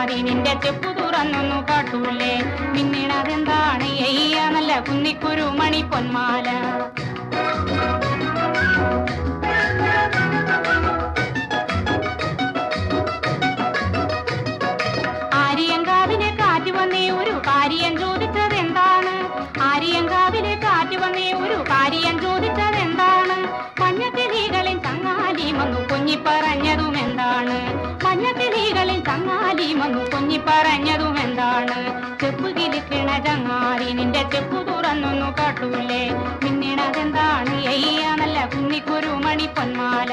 ചങ്ങാതി നിന്റെ ചെപ്പു തുറന്നൊന്നു കാട്ടൂലേ മിന്നണതെന്താണ് എയ്യ നല്ല കുന്നിക്കുരു മണി പൊന്മാല ആര്യങ്കാവിലെ കാറ്റ് വന്നേ ഒരു കാര്യം ചോദിച്ചതെന്താണ് ആര്യങ്കാവിലെ കാറ്റ് വന്നേ ഒരു കാര്യം ചോദിച്ചതെന്താണ് മഞ്ഞക്കിളികളിൽ ചങ്ങാലി വന്നു കൊഞ്ഞിപ്പറഞ്ഞതും എന്താണ് മഞ്ഞക്കിളികളിൽ ചങ്ങാലി വന്നു കൊഞ്ഞിപ്പറഞ്ഞതും എന്താണ് ചെപ്പ് കിളിക്കണ ചങ്ങാതി നിന്റെ ചെപ്പു തുറന്നൊന്നു കാട്ടൂലേ മിന്നണതെന്താണ് എയ്യ നല്ല കുന്നിക്കുരു മണി പൊന്മാല